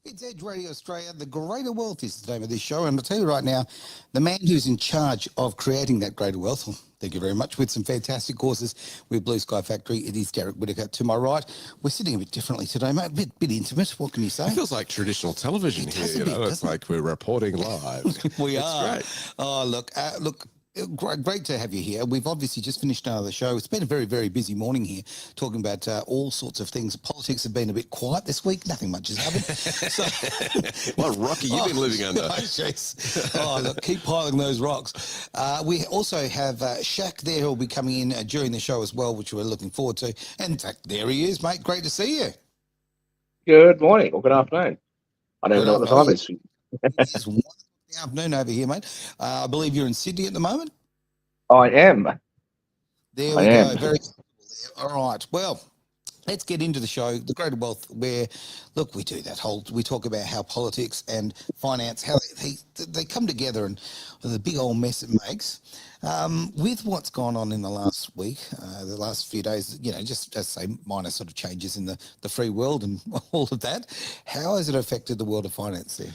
It's Edge Radio Australia. The Greater Wealth is the name of this show. And I'll tell you right now, the man who's in charge of creating that greater wealth, well, thank you very much, with some fantastic courses with Blue Sky Factory, it is Derek Whittaker to my right. We're sitting a bit differently today, mate. A bit intimate. What can you say? It feels like traditional television here. It's like we're reporting live. We It's are. great. Oh, look. Great to have you here. We've obviously just finished another show. It's been a very, very busy morning here, talking about all sorts of things. Politics have been a bit quiet this week. Nothing much has happened. So, What rock have you been living under? Look, keep piling those rocks. We also have SHAK there who'll be coming in during the show as well, which we're looking forward to. And in fact, there he is, mate. Great to see you. Good morning or good afternoon. I don't know what the time is. It's 1 afternoon over here, mate. I believe you're in Sydney at the moment. I am. There we go. Very cool. All right. Well, let's get into the show, the Greater Wealth, where, look, we do that whole, we talk about how politics and finance, how they come together and the big old mess it makes. With what's gone on in the last week, the last few days, just as say minor sort of changes in the free world and all of that, how has it affected the world of finance there?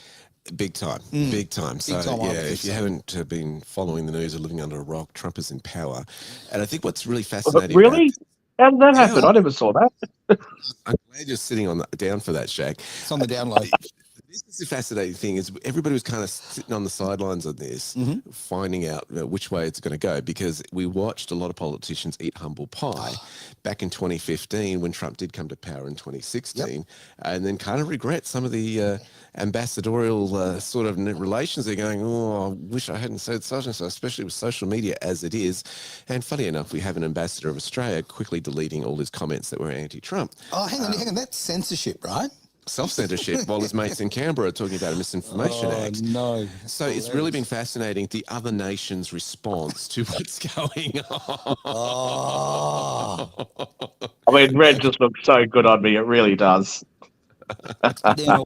Big time. Big time. So, if you so. haven't been following the news or living under a rock, Trump is in power. And I think what's really fascinating Really? How did that happen? I never saw that. I'm glad you're sitting down for that, SHAK. It's on the download. This is the fascinating thing is everybody was kind of sitting on the sidelines of this, finding out which way it's going to go, because we watched a lot of politicians eat humble pie back in 2015 when Trump did come to power in 2016, and then kind of regret some of the ambassadorial sort of relations. They're going, I wish I hadn't said such and so, especially with social media as it is. And funny enough, we have an ambassador of Australia quickly deleting all his comments that were anti-Trump. Oh, hang on. That's censorship, right? Self-censorship while his mates in Canberra are talking about a misinformation act. No. So it's really been fascinating, the other nations' response to what's going on. I mean, red just looks so good on me. It really does. Now,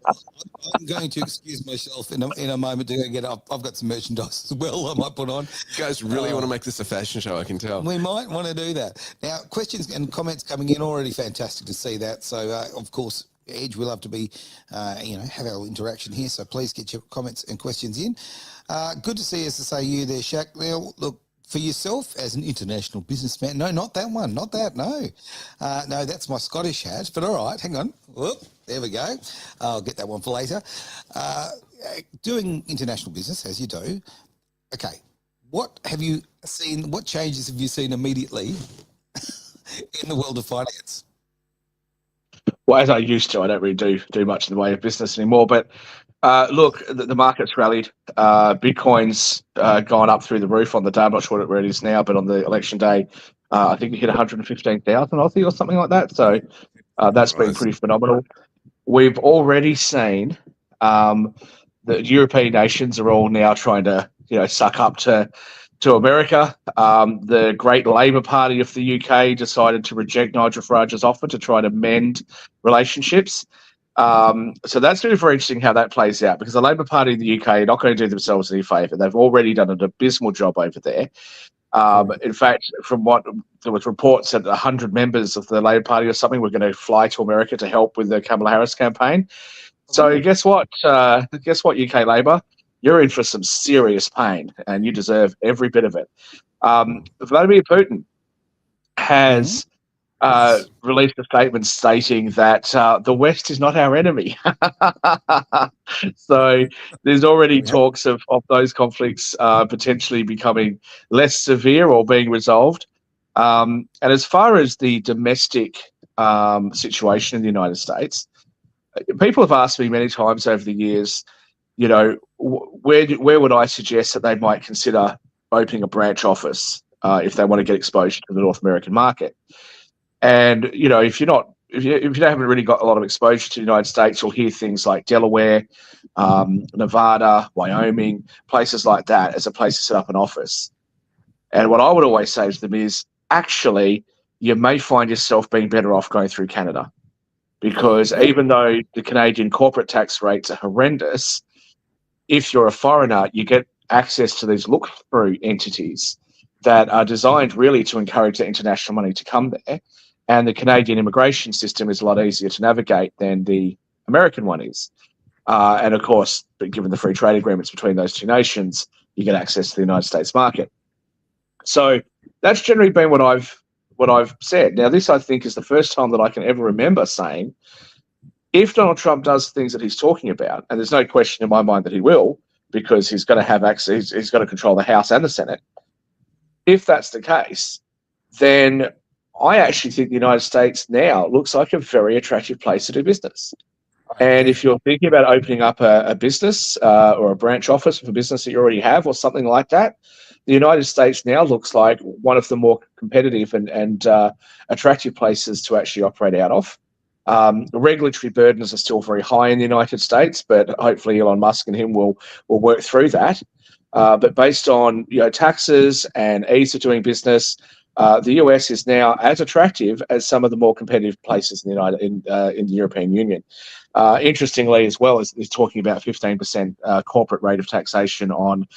I'm going to excuse myself in a moment to go get up. I've got some merchandise as well I might put on. You guys really want to make this a fashion show, I can tell. We might want to do that. Now, questions and comments coming in, already fantastic to see that. So, of course, Edge, we love to be, have our interaction here. So please get your comments and questions in. Good to see, as to say, you there, SHAK. Now, look, for yourself as an international businessman, no, not that one, not that, no. No, that's my Scottish hat, but all right, hang on. Whoop, there we go. I'll get that one for later. Doing international business, as you do, okay, what have you seen, what changes have you seen immediately in the world of finance? Well, as I used to, I don't really do much in the way of business anymore. But look, the market's rallied. Bitcoin's gone up through the roof on the day. I'm not sure where it is now, but on the election day, I think it hit 115,000 Aussie or something like that. So that's been pretty phenomenal. We've already seen the European nations are all now trying to suck up to America. The great Labour Party of the UK decided to reject Nigel Farage's offer to try to mend relationships. So that's going to be very interesting how that plays out, because the Labour Party of the UK are not going to do themselves any favour. They've already done an abysmal job over there. In fact, from what there was reports that 100 members of the Labour Party or something were going to fly to America to help with the Kamala Harris campaign. So guess what? UK Labour? You're in for some serious pain, and you deserve every bit of it. Vladimir Putin has released a statement stating that the West is not our enemy. So there's already talks of those conflicts potentially becoming less severe or being resolved. And as far as the domestic situation in the United States, people have asked me many times over the years, where would I suggest that they might consider opening a branch office if they want to get exposure to the North American market? And if you haven't really got a lot of exposure to the United States, you'll hear things like Delaware, Nevada, Wyoming, places like that as a place to set up an office. And what I would always say to them is, actually, you may find yourself being better off going through Canada, because even though the Canadian corporate tax rates are horrendous, if you're a foreigner, you get access to these look-through entities that are designed really to encourage the international money to come there. And the Canadian immigration system is a lot easier to navigate than the American one is. And of course, given the free trade agreements between those two nations, you get access to the United States market. So that's generally been what I've said. Now, this I think is the first time that I can ever remember saying, if Donald Trump does things that he's talking about, and there's no question in my mind that he will, because he's going to have access, he's going to control the House and the Senate. If that's the case, then I actually think the United States now looks like a very attractive place to do business. And if you're thinking about opening up a business or a branch office of a business that you already have or something like that, the United States now looks like one of the more competitive and attractive places to actually operate out of. The regulatory burdens are still very high in the United States, but hopefully Elon Musk and him will work through that. But based on taxes and ease of doing business, the US is now as attractive as some of the more competitive places in the European Union. Interestingly, as well, is talking about 15% corporate rate of taxation on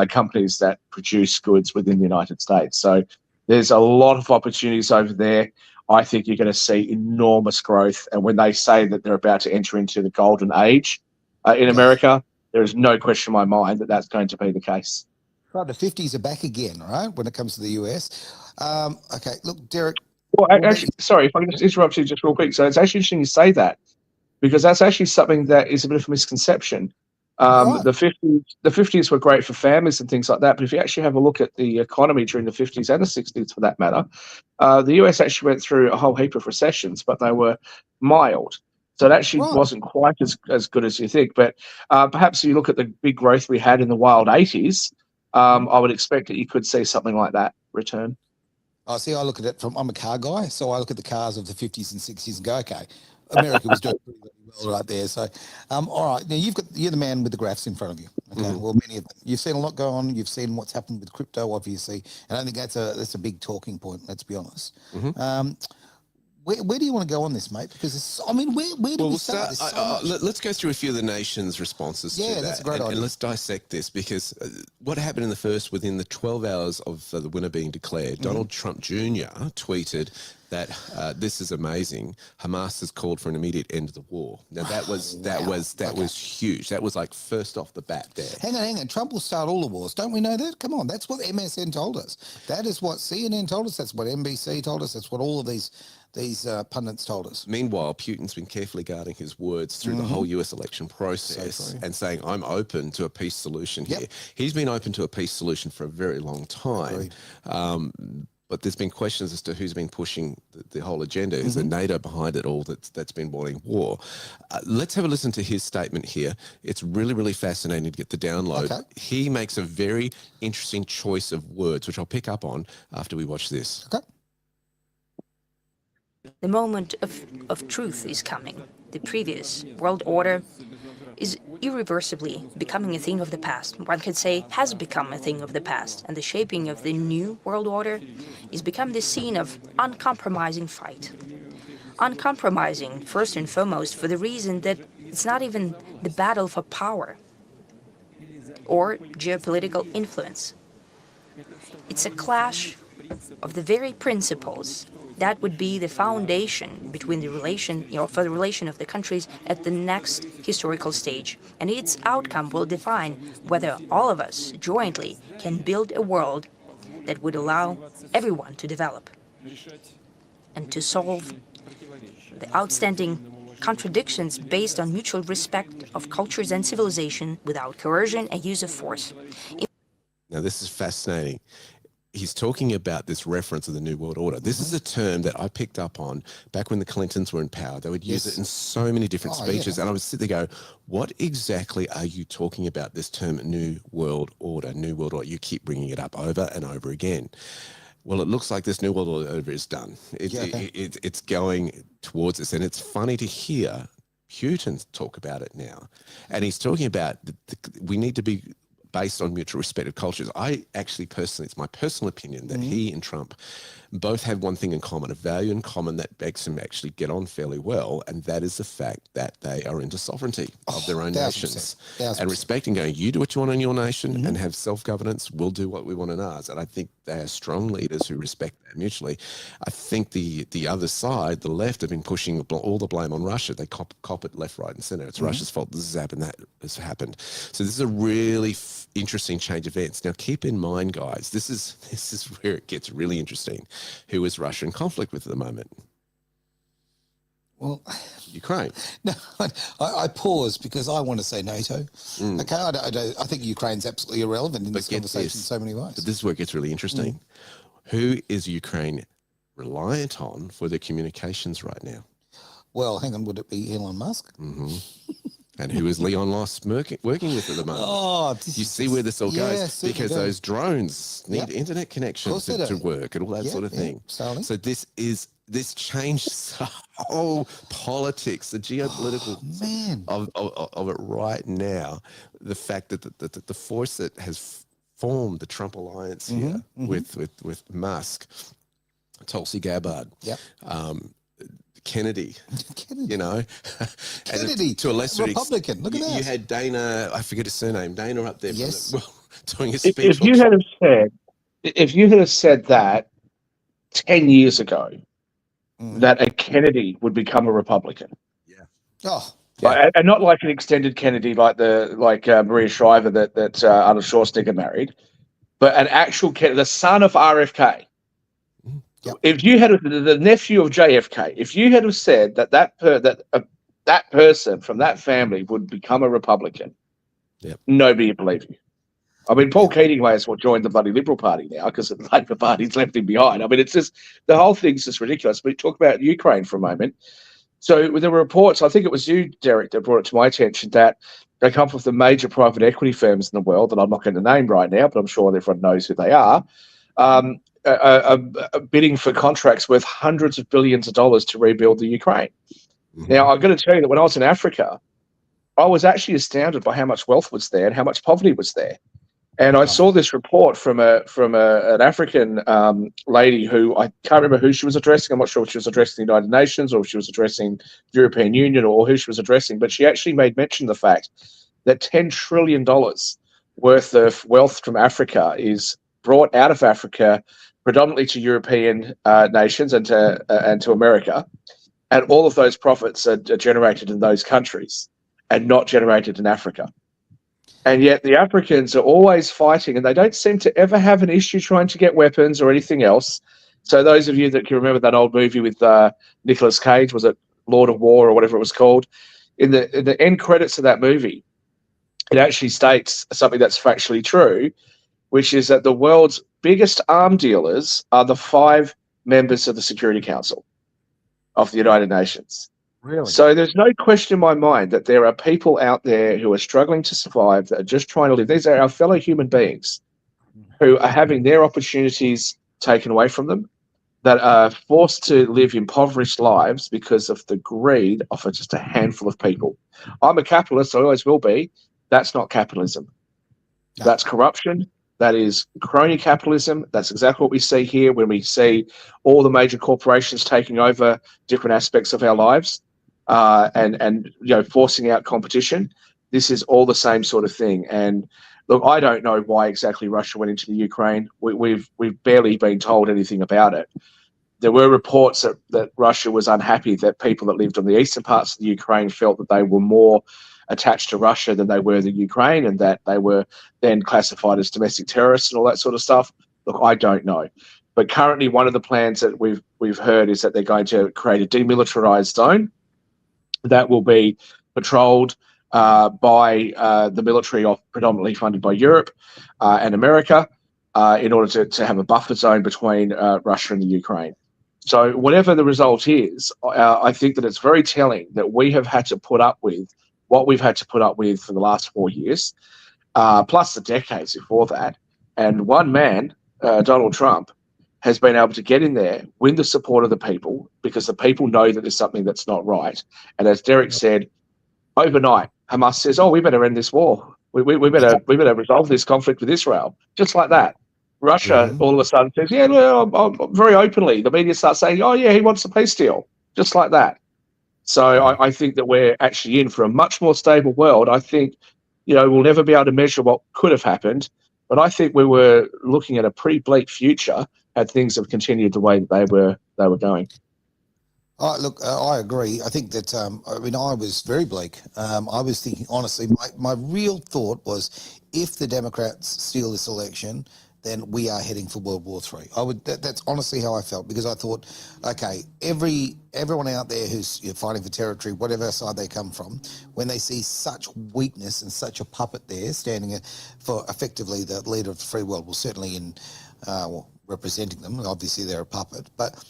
companies that produce goods within the United States. So there's a lot of opportunities over there. I think you're going to see enormous growth. And when they say that they're about to enter into the golden age in America, there is no question in my mind that that's going to be the case. Right, the 50s are back again, right, when it comes to the US. Okay, look, Derek. Well, actually, sorry, if I can just interrupt you just real quick. So it's actually interesting you say that, because that's actually something that is a bit of a misconception. Right. The 50s were great for families and things like that, but if you actually have a look at the economy during the 50s and the 60s, for that matter, the US actually went through a whole heap of recessions, but they were mild. So it actually wasn't quite as good as you think. But perhaps if you look at the big growth we had in the wild 80s, I would expect that you could see something like that return. I see. I look at it I'm a car guy, so I look at the cars of the 50s and 60s and go, okay, America was doing pretty well right there. So, all right, now you're the man with the graphs in front of you. Okay, well, many of them. You've seen a lot go on. You've seen what's happened with crypto, obviously, and I think that's a big talking point. Let's be honest. Where do you want to go on this, mate? Because where do we start? Let's go through a few of the nation's responses to that. Yeah, that's a great idea. And let's dissect this, because what happened within the 12 hours of the winner being declared, Donald Trump Jr. tweeted that this is amazing. Hamas has called for an immediate end to the war. Now that was huge. That was like first off the bat there. Hang on. Trump will start all the wars. Don't we know that? Come on, that's what MSN told us. That is what CNN told us. That's what NBC told us. That's what all of these pundits told us. Meanwhile, Putin's been carefully guarding his words through the whole US election process and saying, I'm open to a peace solution here. He's been open to a peace solution for a very long time. But there's been questions as to who's been pushing the whole agenda. Is it NATO behind it all that's been wanting war? Let's have a listen to his statement here. It's really, really fascinating to get the download. Okay. He makes a very interesting choice of words, which I'll pick up on after we watch this. Okay. The moment of truth is coming. The previous world order is irreversibly becoming a thing of the past. One could say has become a thing of the past. And the shaping of the new world order is become the scene of uncompromising fight. Uncompromising, first and foremost, for the reason that it's not even the battle for power or geopolitical influence. It's a clash of the very principles that would be the foundation between the relation, for the relation of the countries at the next historical stage. And its outcome will define whether all of us jointly can build a world that would allow everyone to develop and to solve the outstanding contradictions based on mutual respect of cultures and civilization without coercion and use of force. Now, this is fascinating. He's talking about this reference of the New World Order. This is a term that I picked up on back when the Clintons were in power. They would use it in so many different speeches. And I would sit there and go, what exactly are you talking about, this term New World Order? New World Order. You keep bringing it up over and over again. Well, it looks like this New World Order is done. It's going towards this. And it's funny to hear Putin talk about it now. And he's talking about we need to be based on mutual respect of cultures. I actually personally, it's my personal opinion that he and Trump both have one thing in common, a value in common that makes them actually get on fairly well, and that is the fact that they are into sovereignty of their own 1000%, nations 1000%. and respecting going, you do what you want in your nation and have self-governance, we'll do what we want in ours. And I think they are strong leaders who respect that mutually. I think the other side, the left, have been pushing all the blame on Russia. They cop it left, right and center. It's Russia's fault. This has happened, that has happened. So this is a really interesting change of events. Now, keep in mind, guys, this is where it gets really interesting. Who is Russia in conflict with at the moment? Well, Ukraine. no, I pause because I want to say NATO. Okay, I think Ukraine's absolutely irrelevant in this conversation in so many ways. But this is where it gets really interesting. Who is Ukraine reliant on for their communications right now? Well, hang on, would it be Elon Musk? And who is Leon Loss working with at the moment? Oh, you see where this all goes? Because those drones need internet connection to work and all that sort of thing. So this changed the whole politics, the geopolitical of it right now. The fact that the force that has formed the Trump alliance here with Musk, Tulsi Gabbard, Kennedy, you know, Kennedy, to a lesser Republican. extent, look at that. You had Dana, I forget his surname, Dana up there, doing a If speech. you had have said that 10 years ago, that a Kennedy would become a Republican. And not like an extended Kennedy, like Maria Shriver that Arnold Schwarzenegger married, but an actual Kennedy, the son of RFK. If you had the nephew of JFK, if you had have said that person from that family would become a Republican, nobody would believe you. I mean, Paul Keating may as well join the bloody Liberal Party now because the Labor Party's left him behind. I mean, it's just the whole thing's just ridiculous. But talk about Ukraine for a moment. So there were reports, I think it was you, Derek, that brought it to my attention that they come from the major private equity firms in the world that I'm not going to name right now, but I'm sure everyone knows who they are. Bidding for contracts worth hundreds of billions of dollars to rebuild the Ukraine. Now, I've got to tell you that when I was in Africa, I was actually astounded by how much wealth was there and how much poverty was there. And I saw this report from an African lady who I can't remember who she was addressing. I'm not sure if she was addressing the United Nations or if she was addressing the European Union or who she was addressing, but she actually made mention of the fact that $10 trillion worth of wealth from Africa is brought out of Africa predominantly to European nations and to America, and all of those profits are generated in those countries and not generated in Africa. And yet the Africans are always fighting, and they don't seem to ever have an issue trying to get weapons or anything else. So those of you that can remember that old movie with Nicolas Cage, was it Lord of War or whatever it was called? In the end credits of that movie, it actually states something that's factually true, which is that the world's biggest arm dealers are the 5 members of the Security Council of the United Nations. Really? So there's no question in my mind that there are people out there who are struggling to survive, that are just trying to live. These are our fellow human beings who are having their opportunities taken away from them, that are forced to live impoverished lives because of the greed of just a handful of people. I'm a capitalist, I always will be. That's not capitalism. No. That's corruption. That is crony capitalism. That's exactly what we see here when we see all the major corporations taking over different aspects of our lives and forcing out competition. This is all the same sort of thing. And look, I don't know why exactly Russia went into the Ukraine. We've barely been told anything about it. There were reports that Russia was unhappy that people that lived on the eastern parts of the Ukraine felt that they were more attached to Russia than they were the Ukraine, and that they were then classified as domestic terrorists and all that sort of stuff. Look, I don't know. But currently one of the plans that we've heard is that they're going to create a demilitarized zone that will be patrolled by the military predominantly funded by Europe and America in order to have a buffer zone between Russia and the Ukraine. So whatever the result is, I think that it's very telling that we have had to put up with what we've had to put up with for the last 4 years, plus the decades before that. And one man, Donald Trump, has been able to get in there, win the support of the people, because the people know that there's something that's not right. And as Derek said, overnight, Hamas says, "Oh, we better end this war. We better resolve this conflict with Israel," just like that. Russia all of a sudden says, yeah, well, I'm very openly. The media starts saying, oh, yeah, he wants a peace deal, just like that. So I think that we're actually in for a much more stable world. I think, we'll never be able to measure what could have happened, but I think we were looking at a pretty bleak future had things have continued the way that they were going. Look, I agree. I think that, I was very bleak. I was thinking, honestly, my real thought was if the Democrats steal this election, then we are heading for World War III. That's honestly how I felt, because I thought, okay, everyone out there who's fighting for territory, whatever side they come from, when they see such weakness and such a puppet there standing for effectively the leader of the free world, well, certainly in representing them, obviously they're a puppet, but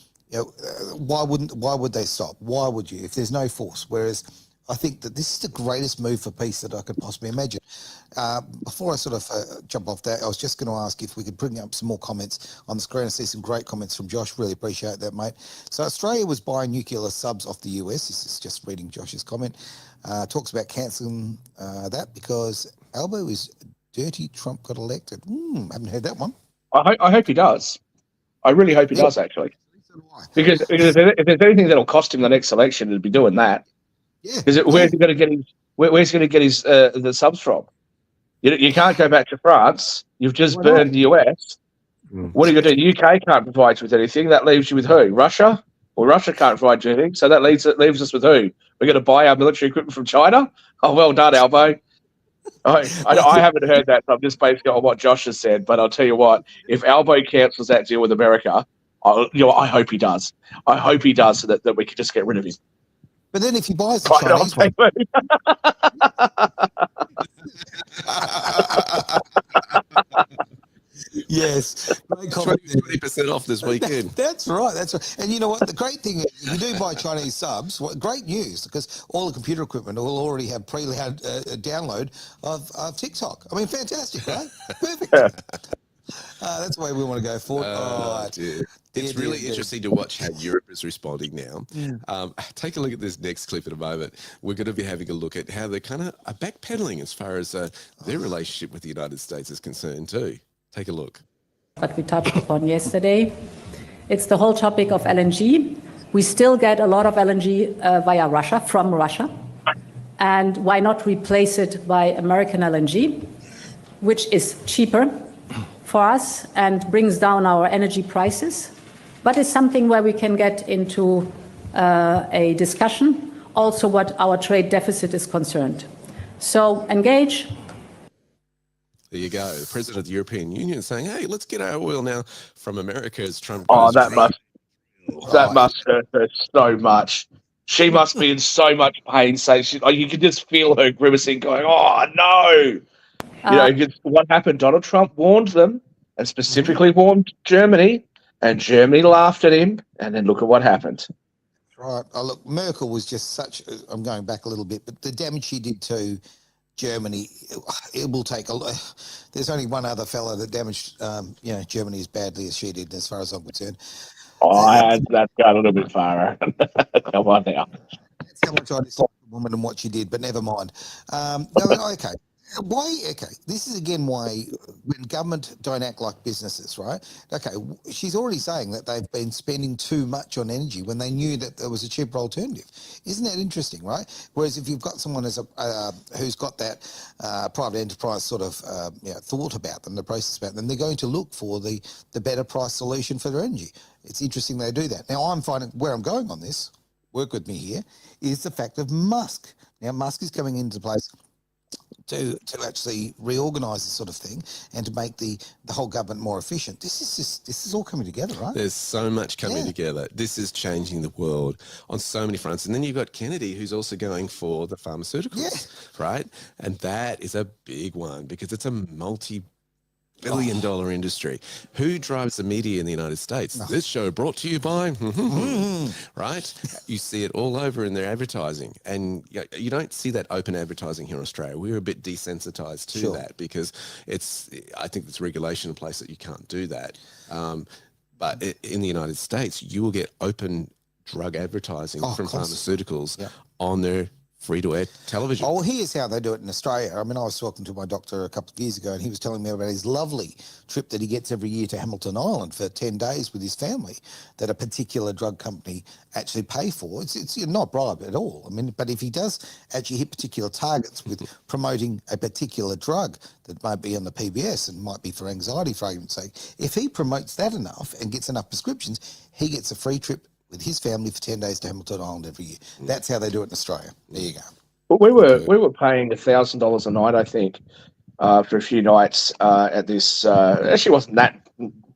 why would they stop? Why would you, if there's no force? Whereas I think that this is the greatest move for peace that I could possibly imagine. Before I sort of jump off that, I was just going to ask if we could bring up some more comments on the screen. I see some great comments from Josh. Really appreciate that, mate. So Australia was buying nuclear subs off the US. This is just reading Josh's comment. Talks about cancelling that because Albo is dirty. Trump got elected. Haven't heard that one. I hope he does. I really hope he does, actually. Because if there's anything that'll cost him the next election, it'd be doing that. Yeah. Because where's he going to get his? Where's he going to get his the subs from? You can't go back to France. You've just burned the US. What are you going to do? The UK can't provide you with anything. That leaves you with who? Russia? Well, Russia can't provide you anything. So that leaves us with who? We're going to buy our military equipment from China? Oh, well done, Albo. I haven't heard that. So I'm just basing it on what Josh has said. But I'll tell you what, if Albo cancels that deal with America, I hope he does. I hope he does so that we can just get rid of him. But then if he buys the Chinese one... Yes. 20% off this weekend. That's right. And you know what? The great thing is, if you do buy Chinese subs, great news, because all the computer equipment will already have pre-load download of TikTok. I mean, fantastic, right? Perfect. That's the way we want to go forward. It's really interesting to watch how Europe is responding now. Take a look at this next clip in a moment. We're going to be having a look at how they're kind of backpedaling as far as their relationship with the United States is concerned too. Take a look. What we touched upon yesterday, it's the whole topic of LNG. We still get a lot of LNG via Russia, from Russia. And why not replace it by American LNG, which is cheaper for us and brings down our energy prices, but it's something where we can get into a discussion, also what our trade deficit is concerned. So engage. There you go. The President of the European Union saying, hey, let's get our oil now from America as Trump goes. That must hurt her so much. She must be in so much pain. You can just feel her grimacing going, oh, no. What happened? Donald Trump warned them, and specifically warned Germany, and Germany laughed at him, and then look at what happened. Right. Look, Merkel was just such... I'm going back a little bit, but the damage she did to Germany, it will take there's only one other fella that damaged Germany as badly as she did, as far as I'm concerned. That's got a little bit far. Come on now. That's how much I dislike the woman and what she did, but never mind. Okay. Okay, this is again why when government don't act like businesses, right? Okay, she's already saying that they've been spending too much on energy when they knew that there was a cheaper alternative. Isn't that interesting, right? Whereas if you've got someone who's got that private enterprise sort of thought about them, the process about them, they're going to look for the better price solution for their energy. It's interesting they do that. Now, I'm finding where I'm going on this, work with me here, is the fact of Musk. Now, Musk is coming into place to actually reorganise this sort of thing and to make the whole government more efficient. This is all coming together, right? There's so much coming together. This is changing the world on so many fronts. And then you've got Kennedy, who's also going for the pharmaceuticals, right? And that is a big one because it's a multi-billion-dollar industry. Who drives the media in the United States? No. This show brought to you by, right? You see it all over in their advertising. And you don't see that open advertising here in Australia. We're a bit desensitized to that because I think there's regulation in place that you can't do that. But in the United States, you will get open drug advertising from pharmaceuticals on their free-to-air television. Oh, here's how they do it in Australia. I mean, I was talking to my doctor a couple of years ago, and he was telling me about his lovely trip that he gets every year to Hamilton Island for 10 days with his family that a particular drug company actually pay for. It's not bribe at all. I mean, but if he does actually hit particular targets with promoting a particular drug that might be on the PBS and might be for anxiety, for argument's sake, if he promotes that enough and gets enough prescriptions, he gets a free trip with his family for 10 days to Hamilton Island every year. That's how they do it in Australia. There you go. But we were paying $1,000 a night, I think, for a few nights at this. Actually, it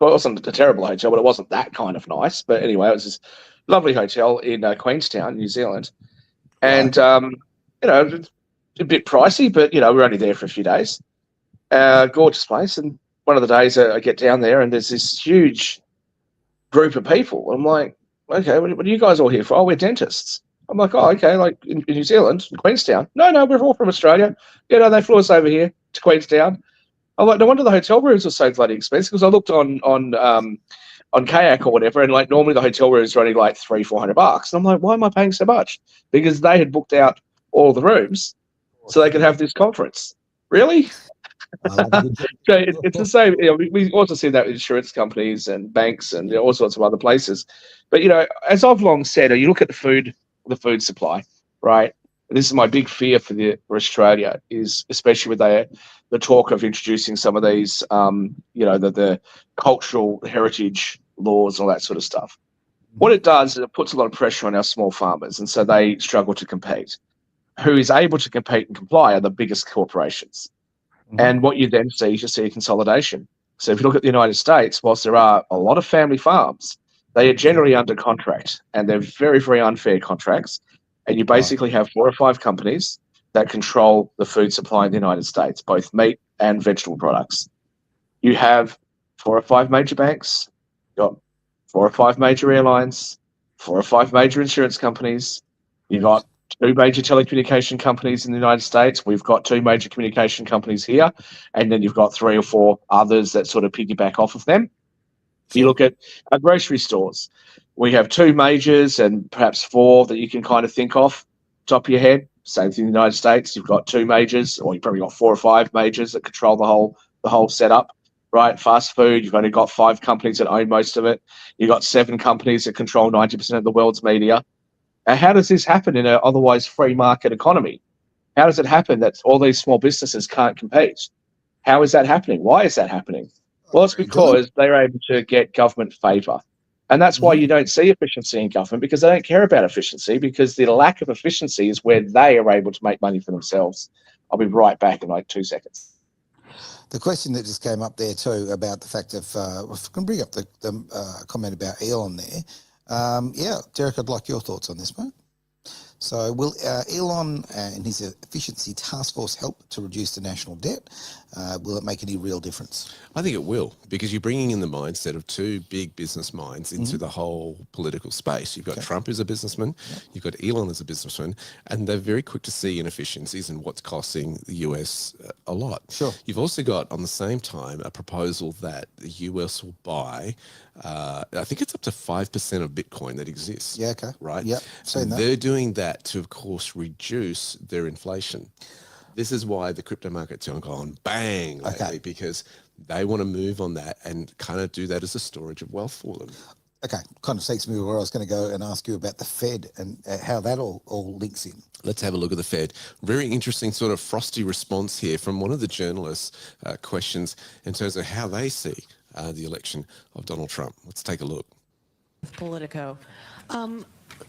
wasn't a terrible hotel, but it wasn't that kind of nice. But anyway, it was this lovely hotel in Queenstown, New Zealand, and you know, it's a bit pricey, but you know, we're only there for a few days. Gorgeous place, and one of the days I get down there, and there's this huge group of people. I'm like, okay, what are you guys all here for? Oh, we're dentists. I'm like, oh, okay, like in New Zealand, in Queenstown. No, we're all from Australia. Yeah, no, they flew us over here to Queenstown. I'm like, no wonder the hotel rooms are so bloody expensive, because I looked on Kayak or whatever, and like normally the hotel rooms are only like $300-400. And I'm like, why am I paying so much? Because they had booked out all the rooms so they could have this conference. Really? So it's the same. You know, we also see that with insurance companies and banks and all sorts of other places. But you know, as I've long said, you look at the food supply, right? This is my big fear for Australia, is especially with the talk of introducing some of these, you know, the cultural heritage laws, all that sort of stuff. What it does is it puts a lot of pressure on our small farmers, and so they struggle to compete. Who is able to compete and comply are the biggest corporations. And what you then see is you see a consolidation. So if you look at the United States, whilst there are a lot of family farms, they are generally under contract, and they're very, very unfair contracts. And you basically have 4 or 5 companies that control the food supply in the United States, both meat and vegetable products. You have 4 or 5 major banks, you've got 4 or 5 major airlines, 4 or 5 major insurance companies. You've got 2 major telecommunication companies in the United States. We've got 2 major communication companies here. And then you've got 3 or 4 others that sort of piggyback off of them. If you look at our grocery stores, we have 2 majors and perhaps 4 that you can kind of think off top of your head. Same thing in the United States. You've got 2 majors, or you've probably got 4 or 5 majors that control the whole setup, right? Fast food, you've only got 5 companies that own most of it. You've got 7 companies that control 90% of the world's media. And how does this happen in an otherwise free market economy? How does it happen that all these small businesses can't compete? How is that happening? Why is that happening? Well, it's because they're able to get government favour. And that's why you don't see efficiency in government, because they don't care about efficiency, because the lack of efficiency is where they are able to make money for themselves. I'll be right back in like 2 seconds. The question that just came up there too about the fact of, if I can bring up the comment about Elon there. Yeah, Derek, I'd like your thoughts on this, mate. So will Elon and his efficiency task force help to reduce the national debt? Will it make any real difference? I think it will, because you're bringing in the mindset of 2 big business minds into the whole political space. You've got Trump as a businessman, you've got Elon as a businessman, and they're very quick to see inefficiencies and what's costing the US a lot. Sure. You've also got, on the same time, a proposal that the US will buy, I think it's up to 5% of Bitcoin that exists. Yeah, okay. Right? Yep, seen that. They're doing that to, of course, reduce their inflation. This is why the crypto market's gone bang lately, because they want to move on that and kind of do that as a storage of wealth for them. Okay, kind of takes me where I was going to go and ask you about the Fed and how that all links in. Let's have a look at the Fed. Very interesting sort of frosty response here from one of the journalists' questions in terms of how they see the election of Trump. Let's take a look. Politico.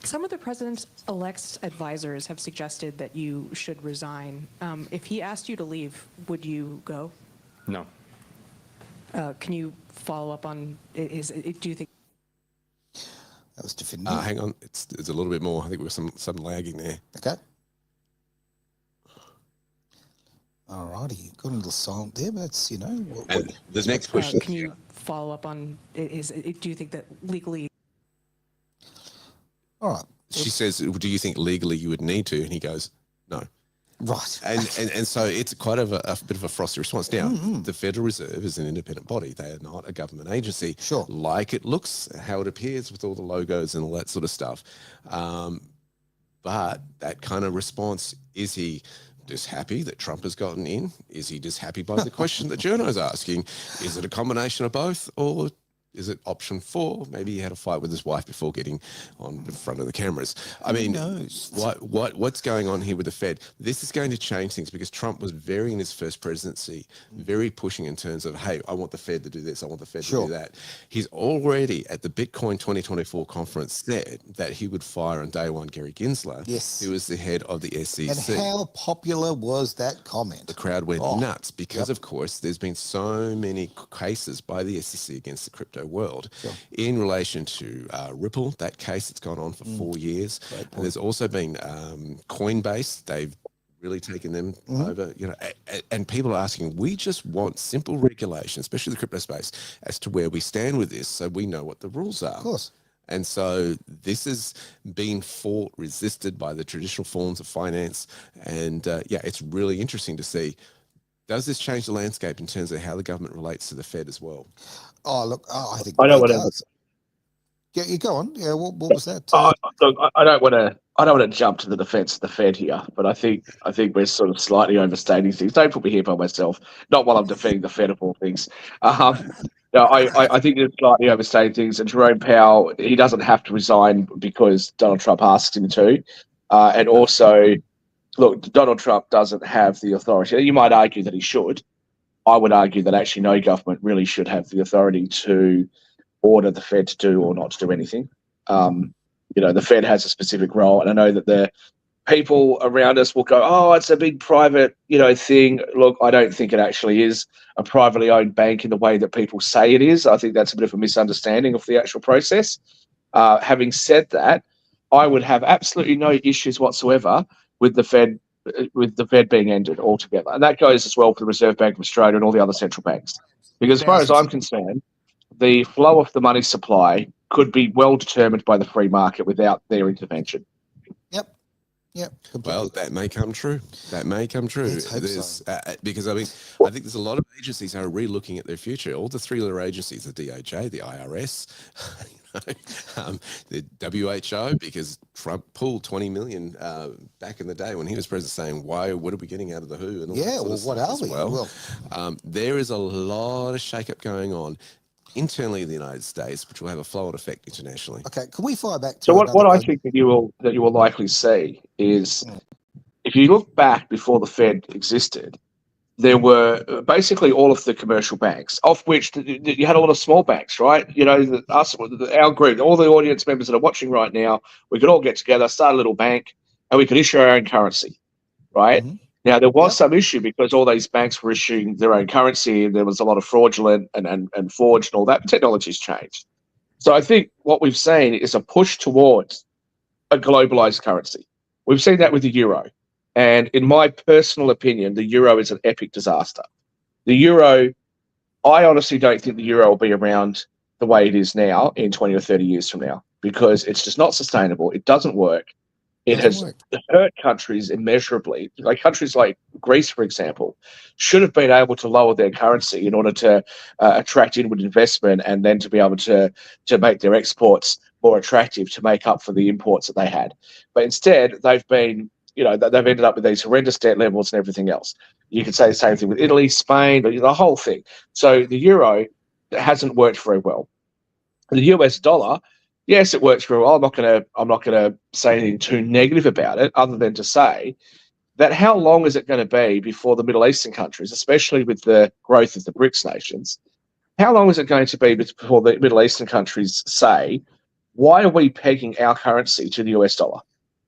Some of the president-elect's advisors have suggested that you should resign. If he asked you to leave, would you go? No. Can you follow up on, do you think? That was definitive. Hang on, it's a little bit more. I think there was some lagging there. Okay. All righty, got a little silent there, but it's, you know. And the next question. Can you follow up on, do you think that legally? All right. She says, do you think legally you would need to? And he goes, no. Right. And so it's quite of a bit of a frosty response. Now, the Federal Reserve is an independent body. They are not a government agency. Sure. Like it looks, how it appears with all the logos and all that sort of stuff. But that kind of response, is he just happy that Trump has gotten in? Is he just happy by the question that Journo's asking? Is it a combination of both, or is it option 4? Maybe he had a fight with his wife before getting on the front of the cameras. I mean, what's going on here with the Fed? This is going to change things because Trump was very, in his first presidency, very pushing in terms of, hey, I want the Fed to do this, I want the Fed to do that. He's already at the Bitcoin 2024 conference said that he would fire on day one Gary Gensler, who was the head of the SEC. And how popular was that comment? The crowd went nuts because, of course, there's been so many cases by the SEC against the crypto world in relation to Ripple. That case that's gone on for 4 years. And there's also been Coinbase. They've really taken them over, and people are asking, we just want simple regulation, especially the crypto space, as to where we stand with this so we know what the rules are. Of course. And so this has been fought, resisted by the traditional forms of finance. And it's really interesting to see, does this change the landscape in terms of how the government relates to the Fed as well? Oh, look, I think I know it what does. Yeah, you go on. Yeah, what was that? Look, I don't want to jump to the defence of the Fed here, but I think we're sort of slightly overstating things. Don't put me here by myself. Not while I'm defending the Fed of all things. No, I think you're slightly overstating things. And Jerome Powell, he doesn't have to resign because Donald Trump asked him to. And also, look, Donald Trump doesn't have the authority. You might argue that he should. I would argue that actually no government really should have the authority to order the Fed to do or not to do anything. The Fed has a specific role, and I know that the people around us will go, "Oh, it's a big private, thing." Look, I don't think it actually is a privately owned bank in the way that people say it is. I think that's a bit of a misunderstanding of the actual process. Having said that, I would have absolutely no issues whatsoever with the Fed being ended altogether. And that goes as well for the Reserve Bank of Australia and all the other central banks. Because as far as I'm concerned, the flow of the money supply could be well determined by the free market without their intervention. Yep. Well, that may come true. Let's hope so. Because, I think there's a lot of agencies that are re-looking at their future. All the three-letter agencies, the DOJ, the IRS, the WHO, because Trump pulled 20 million back in the day when he was president, saying, what are we getting out of the WHO? And all what are we? Well, there is a lot of shake-up going on internally in the United States, which will have a flow-on effect internationally. Okay, can we fire back to so what I think that you will likely see is, if you look back before the Fed existed, there were basically all of the commercial banks, of which you had a lot of small banks, right? Our group, all the audience members that are watching right now, we could all get together, start a little bank, and we could issue our own currency, right? Mm-hmm. Now, there was some issue because all these banks were issuing their own currency, and there was a lot of fraudulent and forged and all that. Technology's changed. So I think what we've seen is a push towards a globalized currency. We've seen that with the euro. And in my personal opinion, the euro is an epic disaster. The euro, I honestly don't think the euro will be around the way it is now in 20 or 30 years from now, because it's just not sustainable. It doesn't work. It has hurt countries immeasurably. Like countries like Greece, for example, should have been able to lower their currency in order to attract inward investment, and then to be able to make their exports more attractive to make up for the imports that they had. But instead, they've been, they've ended up with these horrendous debt levels and everything else. You could say the same thing with Italy, Spain, the whole thing. So the euro hasn't worked very well. The US dollar, yes, it works very well. I'm not going to say anything too negative about it, other than to say that how long is it going to be before the Middle Eastern countries, especially with the growth of the BRICS nations, how long is it going to be before the Middle Eastern countries say, why are we pegging our currency to the US dollar?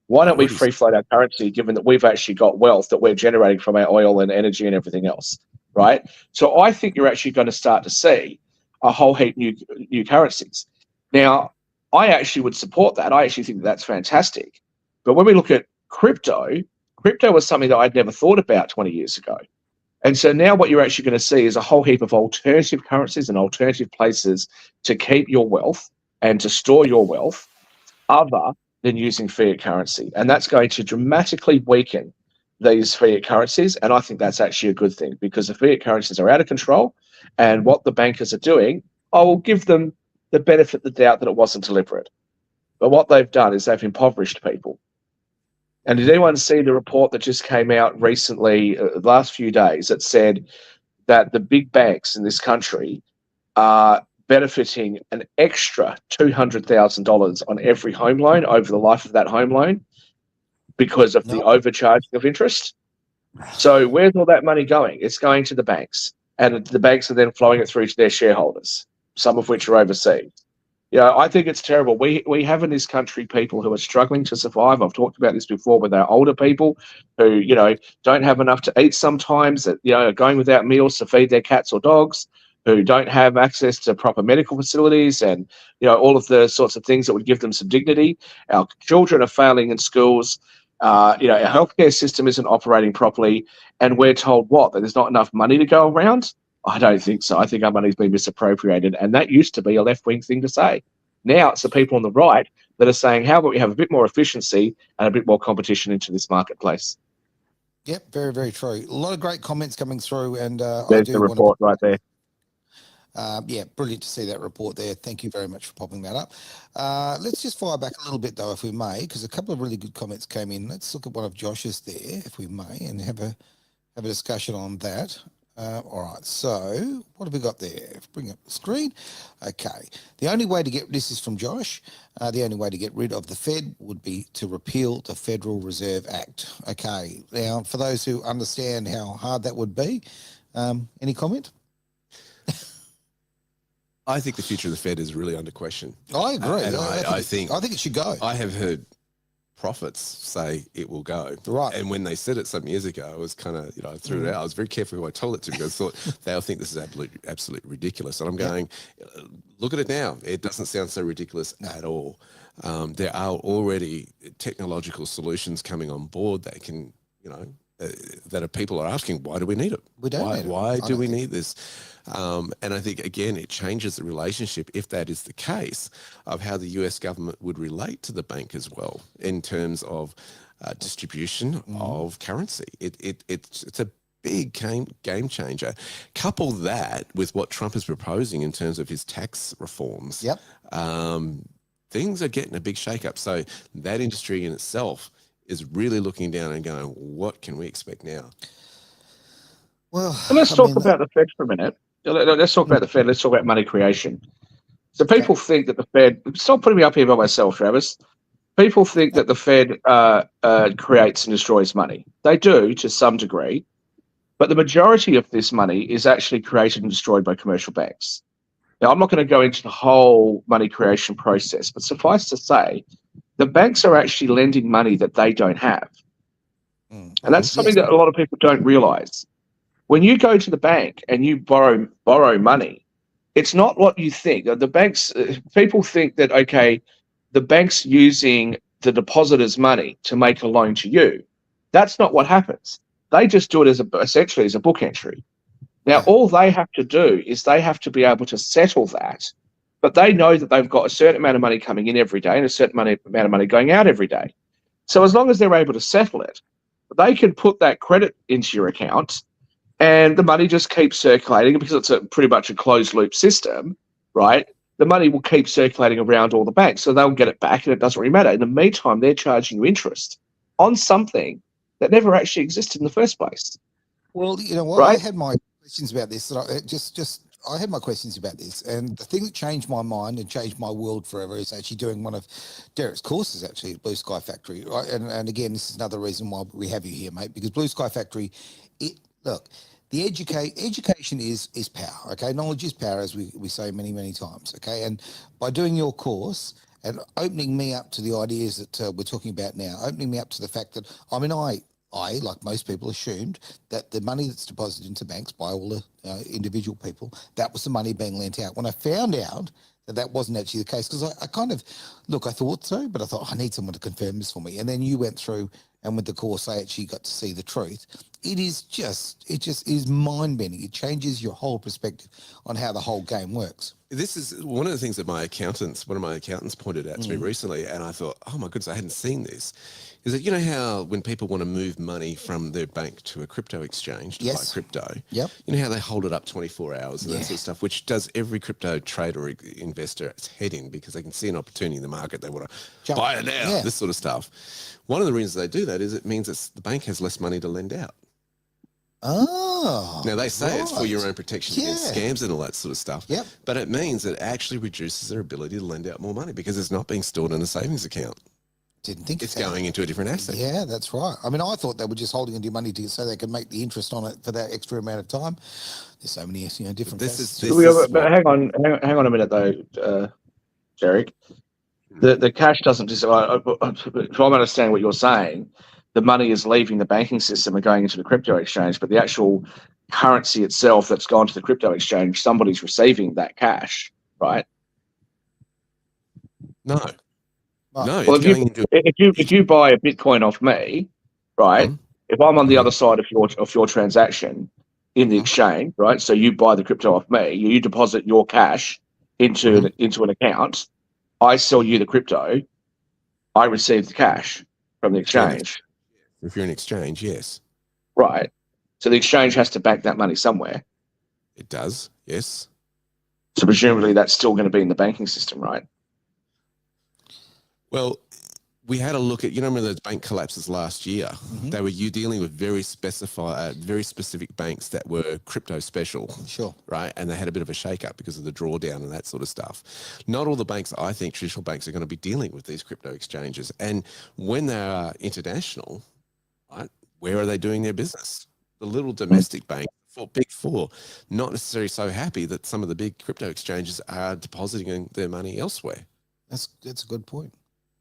Why don't we free float our currency, given that we've actually got wealth that we're generating from our oil and energy and everything else, right? So I think you're actually going to start to see a whole heap new currencies. Now, I actually would support that. I actually think that's fantastic. But when we look at crypto was something that I'd never thought about 20 years ago. And so now what you're actually going to see is a whole heap of alternative currencies and alternative places to keep your wealth and to store your wealth other than using fiat currency. And that's going to dramatically weaken these fiat currencies. And I think that's actually a good thing, because the fiat currencies are out of control. And what the bankers are doing, I will give them the benefit of the doubt that it wasn't deliberate. But what they've done is they've impoverished people. And did anyone see the report that just came out recently, the last few days, that said that the big banks in this country are benefiting an extra $200,000 on every home loan over the life of that home loan because of the No. overcharging of interest? So where's all that money going? It's going to the banks, and the banks are then flowing it through to their shareholders, some of which are overseas. I think it's terrible. We have in this country people who are struggling to survive. I've talked about this before, but they're older people who, don't have enough to eat sometimes, that, are going without meals to feed their cats or dogs, who don't have access to proper medical facilities and, all of the sorts of things that would give them some dignity. Our children are failing in schools. Our healthcare system isn't operating properly. And we're told that there's not enough money to go around. I don't think so. I think our money's been misappropriated. And that used to be a left-wing thing to say. Now it's the people on the right that are saying, how about we have a bit more efficiency and a bit more competition into this marketplace? Yep, very, very true. A lot of great comments coming through, and There's the report right there. Yeah, brilliant to see that report there. Thank you very much for popping that up. Let's just fire back a little bit, though, if we may, because a couple of really good comments came in. Let's look at one of Josh's there, if we may, and have a discussion on that. All right, so what have we got there? Bring up the screen. Okay, the only way to get, this is from Josh, the only way to get rid of the Fed would be to repeal the Federal Reserve Act. Okay, now for those who understand how hard that would be, any comment? I think the future of the Fed is really under question. I agree. And I think it should go. I have heard prophets say it will go. Right. And when they said it some years ago, I was kind of, I threw it out. I was very careful who I told it to, because I thought they'll think this is absolutely ridiculous. And I'm going, look at it now. It doesn't sound so ridiculous at all. There are already technological solutions coming on board that can, that people are asking, why do we need it? We don't need it. Why do we need this? And I think, again, it changes the relationship, if that is the case, of how the US government would relate to the bank as well, in terms of distribution of currency. It's a big game changer. Couple that with what Trump is proposing in terms of his tax reforms. Yep. Things are getting a big shake-up. So that industry in itself is really looking down and going, what can we expect now? Well, let's talk about the Fed for a minute. Let's talk about the Fed. Let's talk about money creation. So people think that the Fed, stop putting me up here by myself, Travis. People think that the Fed creates and destroys money. They do to some degree, but the majority of this money is actually created and destroyed by commercial banks. Now, I'm not going to go into the whole money creation process, but suffice to say, the banks are actually lending money that they don't have. And that's something that a lot of people don't realize. When you go to the bank and you borrow money, it's not what you think. The banks, people think that, okay, the bank's using the depositor's money to make a loan to you. That's not what happens. They just do it essentially as a book entry. Now, all they have to do is they have to be able to settle that, but they know that they've got a certain amount of money coming in every day and a certain amount of money going out every day. So as long as they're able to settle it, they can put that credit into your account, and the money just keeps circulating, because it's pretty much a closed loop system, right? The money will keep circulating around all the banks, so they'll get it back, and it doesn't really matter. In the meantime, they're charging you interest on something that never actually existed in the first place. Well, you know what? Right? I had my questions about this. I had my questions about this, and the thing that changed my mind and changed my world forever is actually doing one of Derek's courses, actually, at Blue Sky Factory. Right? And again, this is another reason why we have you here, mate, because Blue Sky Factory, the education is power. Okay, knowledge is power, as we say many times. Okay, and by doing your course and opening me up to the ideas that we're talking about now, opening me up to the fact that I, like most people, assumed that the money that's deposited into banks by all the individual people, that was the money being lent out. When I found out that wasn't actually the case, because I thought so, but I thought, I need someone to confirm this for me. And then you went through, and with the course, I actually got to see the truth. It just is mind-bending. It changes your whole perspective on how the whole game works. This is one of the things that one of my accountants pointed out to me recently, and I thought, oh my goodness, I hadn't seen this. Is that, you know how when people want to move money from their bank to a crypto exchange to buy crypto, Yep. you know how they hold it up 24 hours and that sort of stuff, which does every crypto trader or investor its head in, because they can see an opportunity in the market. They want to buy it now, this sort of stuff. One of the reasons they do that is it means that the bank has less money to lend out. Oh. Now, they say it's for your own protection against scams and all that sort of stuff. Yep. But it means it actually reduces their ability to lend out more money because it's not being stored in a savings account. Didn't think it's going into a different asset. Yeah, that's right. I mean, I thought they were just holding onto your money so they could make the interest on it for that extra amount of time. There's so many, different. But hang on a minute though, Derek. The cash doesn't just. If I'm understanding what you're saying, the money is leaving the banking system and going into the crypto exchange, but the actual currency itself that's gone to the crypto exchange, somebody's receiving that cash, right? No. No. Well, if you buy a Bitcoin off me, right? If I'm on the other side of your transaction in the exchange, right? So you buy the crypto off me, you deposit your cash into an account. I sell you the crypto. I receive the cash from the exchange. If you're in exchange, yes. Right. So the exchange has to bank that money somewhere. It does, yes. So presumably that's still going to be in the banking system, right? Well, we had a look at, remember those bank collapses last year? They were dealing with very specific banks that were crypto special. Sure. Right? And they had a bit of a shake-up because of the drawdown and that sort of stuff. Not all the banks, I think, traditional banks are going to be dealing with these crypto exchanges. And when they are international, right, where are they doing their business? The little domestic banks, big four, not necessarily so happy that some of the big crypto exchanges are depositing their money elsewhere. That's a good point.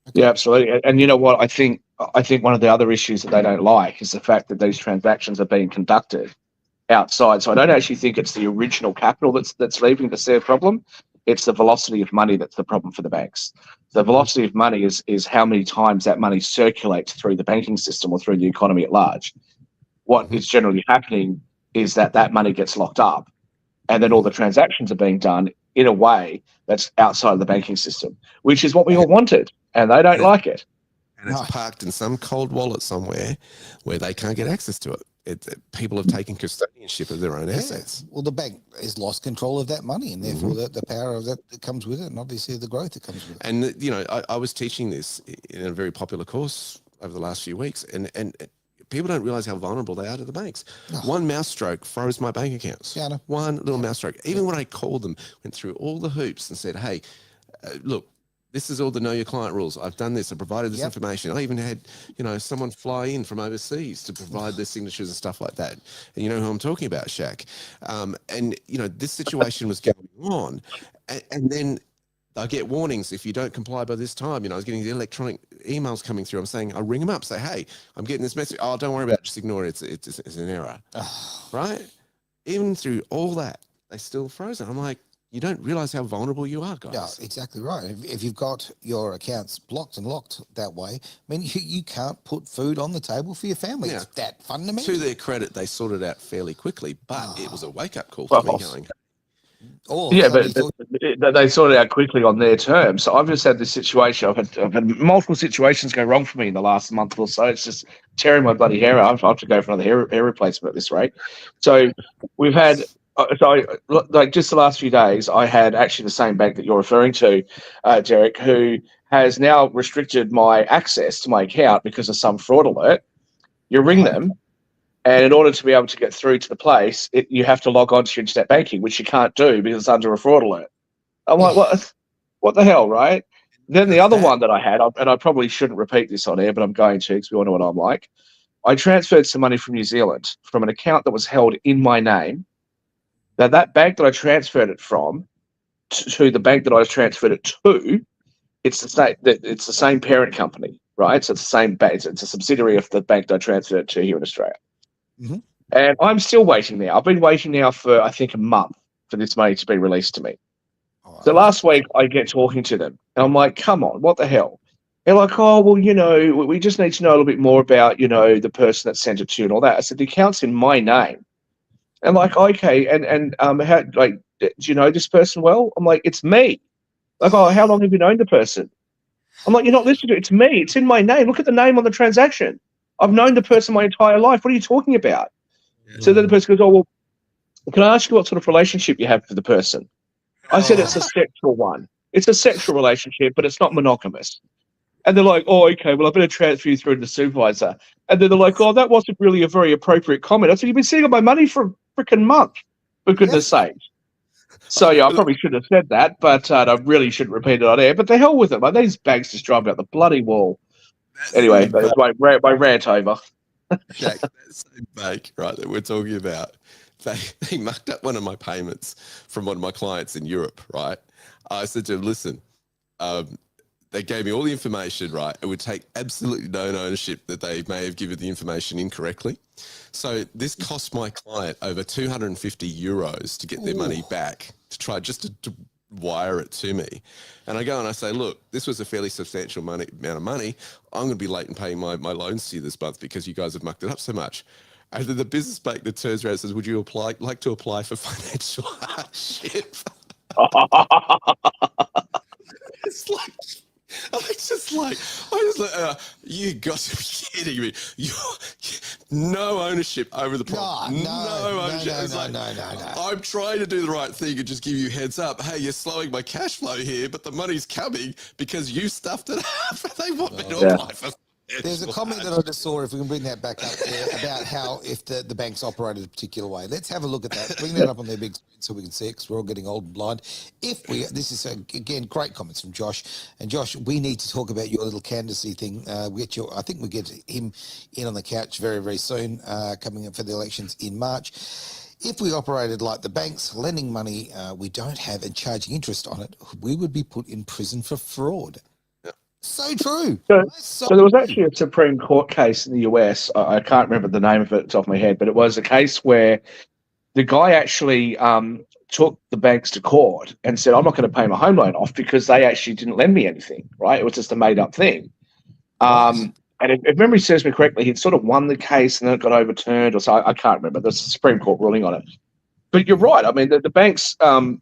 Okay. Yeah, absolutely. And you know what? I think one of the other issues that they don't like is the fact that these transactions are being conducted outside. So I don't actually think it's the original capital that's leaving that's their problem. It's the velocity of money that's the problem for the banks. The velocity of money is how many times that money circulates through the banking system or through the economy at large. What is generally happening is that money gets locked up, and then all the transactions are being done in a way that's outside of the banking system, which is what we all wanted, and they don't like it. And it's parked in some cold wallet somewhere where they can't get access to it. People have taken custodianship of their own assets. Well, the bank has lost control of that money, and therefore the power of that comes with it, and obviously the growth that comes with it. And, I was teaching this in a very popular course over the last few weeks, and people don't realize how vulnerable they are to the banks. One mouse stroke froze my bank accounts. Yeah, I know. One little mouse stroke. Even when I called them, went through all the hoops and said, hey, look, this is all the know your client rules. I've done this. I provided this information. I even had, someone fly in from overseas to provide their signatures and stuff like that. And you know who I'm talking about, SHAK. This situation was going on. And then I get warnings if you don't comply by this time. I was getting the electronic emails coming through. I'm saying, I ring them up, say, hey, I'm getting this message. Oh, don't worry about it. Just ignore it. It's an error. Right? Even through all that, they still frozen. I'm like, you don't realize how vulnerable you are, guys. Yeah, exactly right. If you've got your accounts blocked and locked that way, I mean, you can't put food on the table for your family. It's that fundamental. To their credit, they sorted it out fairly quickly, but it was a wake-up call for me going, but they sorted it out quickly on their terms. So I've just had this situation. I've had multiple situations go wrong for me in the last month or so. It's just tearing my bloody hair out. I have to go for another hair replacement at this rate. So we've had... just the last few days, I had actually the same bank that you're referring to, Derek, who has now restricted my access to my account because of some fraud alert. You ring them, and in order to be able to get through to the place, you have to log on to your internet banking, which you can't do because it's under a fraud alert. I'm like, what the hell, right? Then the other one that I had, and I probably shouldn't repeat this on air, but I'm going to because we all know what I'm like. I transferred some money from New Zealand from an account that was held in my name. Now, that bank that I transferred it from to the bank that I transferred it to, it's the same parent company, right? So it's the same bank. It's a subsidiary of the bank that I transferred it to here in Australia. And I'm still waiting now. I've been waiting now for, I think, a month for this money to be released to me. So last week, I get talking to them, and I'm like, come on, what the hell? They're like, oh, well, we just need to know a little bit more about, the person that sent it to you and all that. I said, the account's in my name. And like, okay, and how, like, do you know this person well? I'm like, it's me. Like, oh, how long have you known the person? I'm like, you're not listening to it. It's me. It's in my name. Look at the name on the transaction. I've known the person my entire life. What are you talking about? So then the person goes, oh, well, can I ask you what sort of relationship you have with the person? I said, it's a sexual one. It's a sexual relationship, but it's not monogamous. And they're like, oh, okay, well, I better transfer you through to the supervisor. And then they're like, oh, that wasn't really a very appropriate comment. I said, you've been sitting on my money for a freaking month, for goodness sake. So, yeah, I probably shouldn't have said that, but I really shouldn't repeat it on air. But the hell with it. Like, these banks just drive me up the bloody wall. Anyway, that was my rant over. Jack, that same bank, right, that we're talking about, they mucked up one of my payments from one of my clients in Europe, right? I said to him, listen, they gave me all the information, right? It would take absolutely no ownership that they may have given the information incorrectly. So this cost my client over 250 euros to get their money back, to try just to wire it to me. And I go and I say, look, this was a fairly substantial amount of money. I'm going to be late in paying my loans to you this month because you guys have mucked it up so much. And then the business bank that turns around and says, would you like to apply for financial hardship? It's like, you got to be kidding me. No ownership over the problem. No ownership. No. I'm trying to do the right thing and just give you heads up. Hey, you're slowing my cash flow here, but the money's coming because you stuffed it up. They want me to apply for. There's a comment that I just saw, if we can bring that back up there, about how if the banks operated a particular way. Let's have a look at that. Bring that up on their big screen so we can see it, because we're all getting old and blind. This is, again, great comments from Josh. And Josh, we need to talk about your little candidacy thing. I think we get him in on the couch very, very soon, coming up for the elections in March. If we operated like the banks, lending money we don't have and charging interest on it, we would be put in prison for fraud. So true. So there was actually a Supreme Court case in the US. I can't remember the name of it off my head, but it was a case where the guy actually took the banks to court and said, I'm not going to pay my home loan off because they actually didn't lend me anything, right? It was just a made-up thing. And if memory serves me correctly, he'd sort of won the case and then it got overturned, or so. I can't remember. There's a Supreme Court ruling on it. But you're right. I mean, the banks are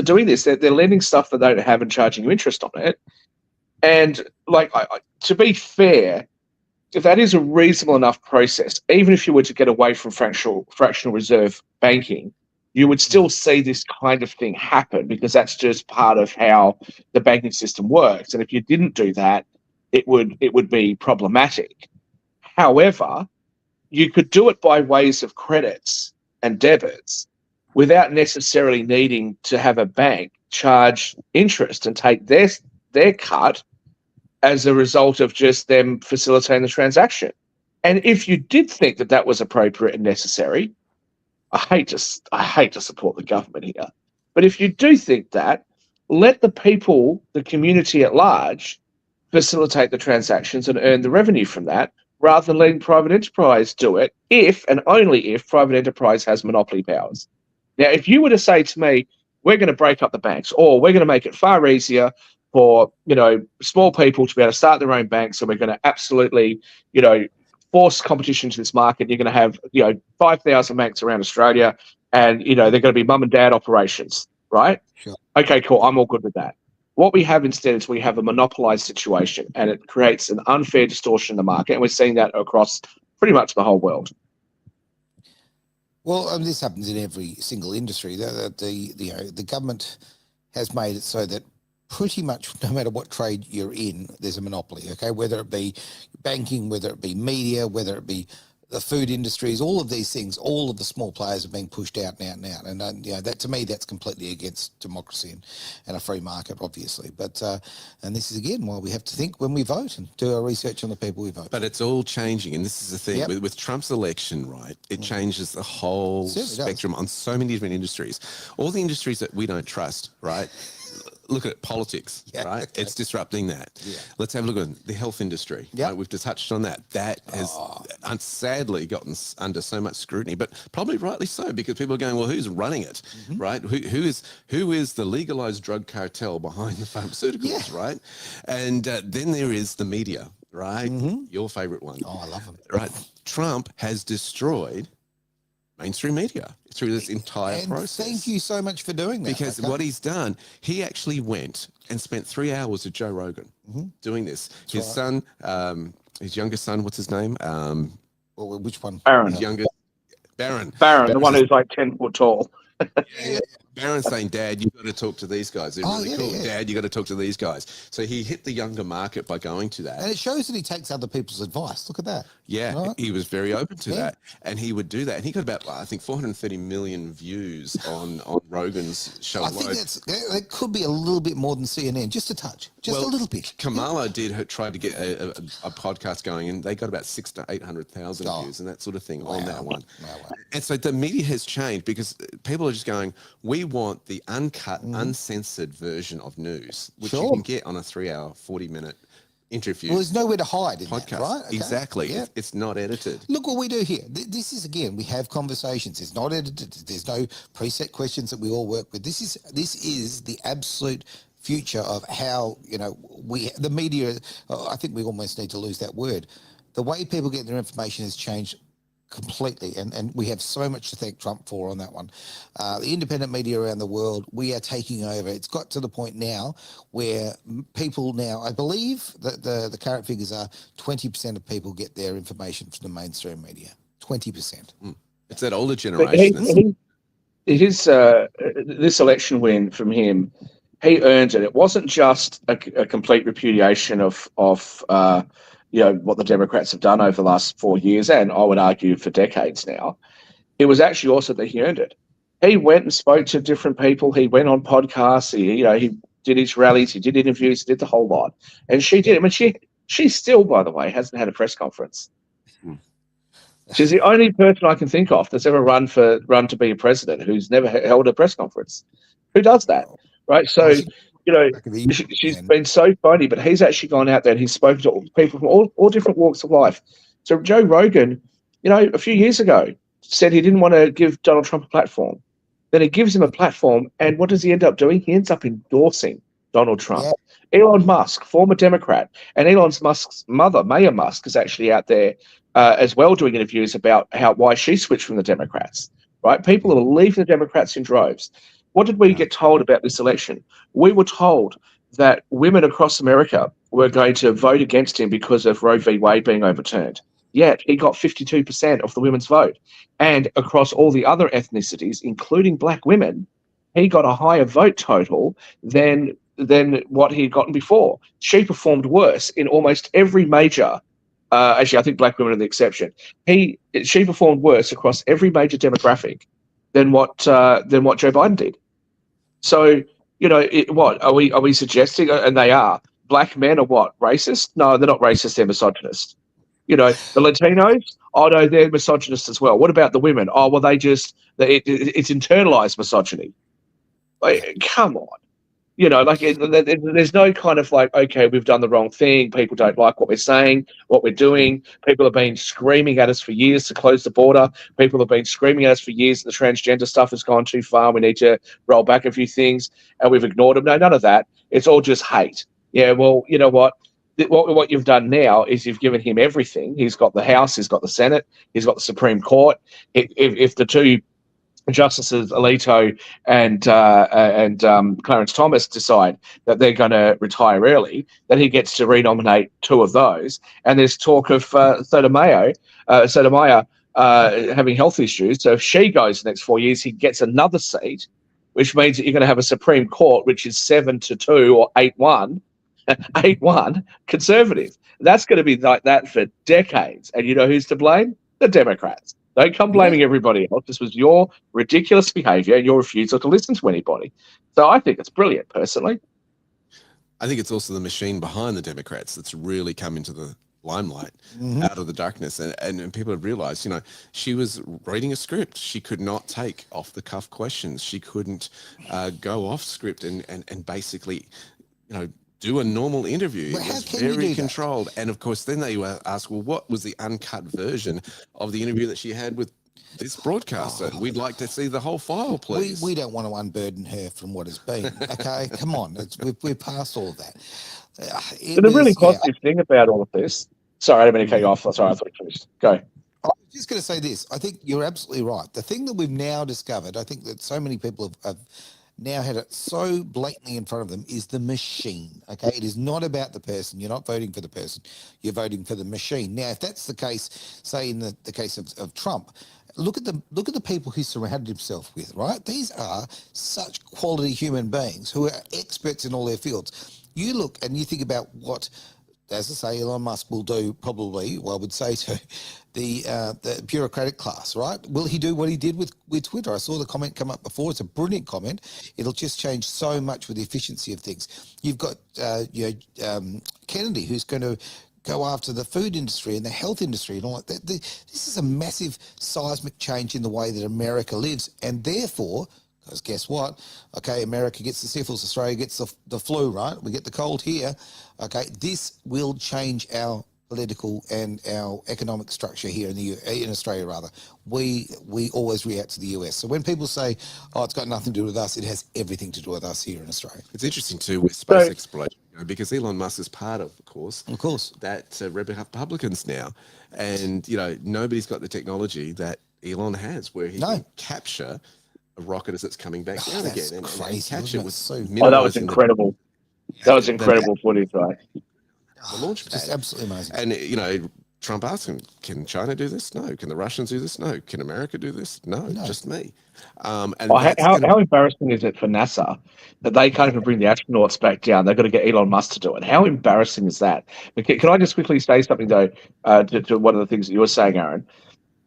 doing this. They're lending stuff that they don't have and charging you interest on it. And like, to be fair, if that is a reasonable enough process, even if you were to get away from fractional reserve banking, you would still see this kind of thing happen because that's just part of how the banking system works. And if you didn't do that, it would be problematic. However, you could do it by ways of credits and debits without necessarily needing to have a bank charge interest and take their cut as a result of just them facilitating the transaction. And if you did think that was appropriate and necessary, I hate to support the government here, but if you do think that, let the people, the community at large, facilitate the transactions and earn the revenue from that, rather than letting private enterprise do it, if and only if private enterprise has monopoly powers. Now, if you were to say to me, we're going to break up the banks, or we're going to make it far easier for, small people to be able to start their own banks, and we're going to absolutely, force competition to this market. You're going to have, 5,000 banks around Australia, and, they're going to be mum and dad operations, right? Sure. Okay, cool. I'm all good with that. What we have instead is we have a monopolized situation, and it creates an unfair distortion in the market, and we're seeing that across pretty much the whole world. Well, this happens in every single industry. The government has made it so that pretty much no matter what trade you're in, there's a monopoly, okay? Whether it be banking, whether it be media, whether it be the food industries, all of these things, all of the small players are being pushed out and out and out. And, that to me, that's completely against democracy and a free market, obviously. But, and this is, again, why we have to think when we vote and do our research on the people we vote. But it's all changing. And this is the thing. Yep. With Trump's election, right, it changes the whole spectrum on so many different industries. All the industries that we don't trust, right? Look at politics, right? Okay. It's disrupting that. Yeah. Let's have a look at the health industry. Right? We've just touched on that. That has sadly gotten under so much scrutiny, but probably rightly so, because people are going, well, who's running it, right? Who is the legalized drug cartel behind the pharmaceuticals, right? And then there is the media, right? Your favorite one. Oh, I love them. Right. Trump has destroyed mainstream media through this entire And process. thank you so much for doing that. Because what he's done, he actually went and spent 3 hours with Joe Rogan doing this. His son, his younger son, what's his name? Well, which one? Aaron. His youngest, Barron. The one who's like 10 foot tall. Yeah. Barron's saying, Dad, you've got to talk to these guys. They're really cool. Yeah. Dad, you've got to talk to these guys. So he hit the younger market by going to that. And it shows that he takes other people's advice. Look at that. Yeah, Right? he was very open to that. And he would do that. And he got about, I think, 430 million views on Rogan's show I alone. think it could be a little bit more than CNN, just a touch, just a little bit. Kamala tried to get a podcast going, and they got about 600,000 to 800,000 views and that sort of thing on that one. Wow. And so the media has changed because people are just going, we want the uncut, uncensored version of news, which you can get on a 3-hour, 40-minute interview. Well, there's nowhere to hide in podcast, that, right? Okay. Exactly. Yeah. It's not edited. Look what we do here. This is, again, we have conversations. It's not edited. There's no preset questions that we all work with. This is the absolute future of how, the media, I think we almost need to lose that word. The way people get their information has changed completely, and we have so much to thank Trump for on that one. The independent media around the world, we are taking over. It's got to the point now where people now, I believe that the current figures are 20% of people get their information from the mainstream media. 20%. It's that older generation. This election win from him, he earned it. It wasn't just a complete repudiation of what the Democrats have done over the last 4 years, and I would argue for decades now. It was actually also that he earned it. He went and spoke to different people. He went on podcasts. He did his rallies. He did interviews. He did the whole lot. And she did. I mean, she still, by the way, hasn't had a press conference. She's the only person I can think of that's ever run to be a president who's never held a press conference. Who does that, right? So, she's been so funny, but he's actually gone out there and he's spoken to people from all different walks of life. So Joe Rogan, a few years ago, said he didn't want to give Donald Trump a platform. Then he gives him a platform, and what does he end up doing? He ends up endorsing Donald Trump. Yeah. Elon Musk, former Democrat, and Elon Musk's mother, Maya Musk, is actually out there as well doing interviews about why she switched from the Democrats. Right? People are leaving the Democrats in droves. What did we get told about this election? We were told that women across America were going to vote against him because of Roe v. Wade being overturned. Yet he got 52% of the women's vote. And across all the other ethnicities, including black women, he got a higher vote total than what he had gotten before. She performed worse in almost every major. Actually, I think black women are the exception. She performed worse across every major demographic than what Joe Biden did. So, what are we suggesting? And they are, black men are what, racist? No, they're not racist. They're misogynist. The Latinos, oh no, they're misogynist as well. What about the women? Oh well, it's internalized misogyny. Like, come on. There's no kind of like, okay, we've done the wrong thing. People don't like what we're saying, what we're doing. People have been screaming at us for years to close the border. People have been screaming at us for years that the transgender stuff has gone too far. We need to roll back a few things, and we've ignored them. No, none of that. It's all just hate. Yeah, well, you know what? What you've done now is you've given him everything. He's got the House, he's got the Senate, he's got the Supreme Court. If the two Justices Alito and Clarence Thomas decide that they're going to retire early, then he gets to renominate two of those. And there's talk of Sotomayor having health issues. So if she goes the next 4 years, he gets another seat, which means that you're going to have a Supreme Court which is 7-2 or 8-1, 8-1 conservative. That's going to be like that for decades. And you know who's to blame? The Democrats. Don't come blaming everybody else. This was your ridiculous behavior and your refusal to listen to anybody. So I think it's brilliant, personally. I think it's also the machine behind the Democrats that's really come into the limelight out of the darkness. And people have realized, she was reading a script. She could not take off-the-cuff questions. She couldn't go off script and basically, do a normal interview. But it was how can very you do controlled. And of course, then they ask, well, what was the uncut version of the interview that she had with this broadcaster? We'd like to see the whole file, please. We don't want to unburden her from what has been. Okay, come on. We're past all of that. The really positive thing about all of this. Sorry, I didn't mean to cut you off. Sorry, I thought you finished. Go. I was just going to say this. I think you're absolutely right. The thing that we've now discovered, I think that so many people have now had it so blatantly in front of them, is the machine. Okay, it is not about the person. You're not voting for the person. You're voting for the machine. Now, if that's the case, say in the case of Trump, look at the people he surrounded himself with. Right, these are such quality human beings who are experts in all their fields. You look and you think about what, as I say, Elon Musk will do probably, well, I would say to the bureaucratic class, right? Will he do what he did with Twitter? I saw the comment come up before. It's a brilliant comment. It'll just change so much with the efficiency of things. You've got Kennedy, who's going to go after the food industry and the health industry and all that. This is a massive seismic change in the way that America lives, and therefore, because guess what? Okay, America gets the syphilis, Australia gets the flu, right? We get the cold here. Okay, this will change our political and our economic structure here in Australia, rather. We always react to the US. So when people say, oh, it's got nothing to do with us, it has everything to do with us here in Australia. It's interesting too with space exploration, because Elon Musk is part of course, that Republicans now, and nobody's got the technology that Elon has, where he can capture a rocket as it's coming back down again, and catch it with that was incredible. That was incredible footage, right? The launch pad. Just absolutely amazing. And Trump asked him, can China do this? No. Can the Russians do this? No. Can America do this? No. Just me. And how embarrassing is it for NASA that they can't even bring the astronauts back down? They've got to get Elon Musk to do it. How embarrassing is that? Can I just quickly say something, though, to one of the things that you were saying, Aaron?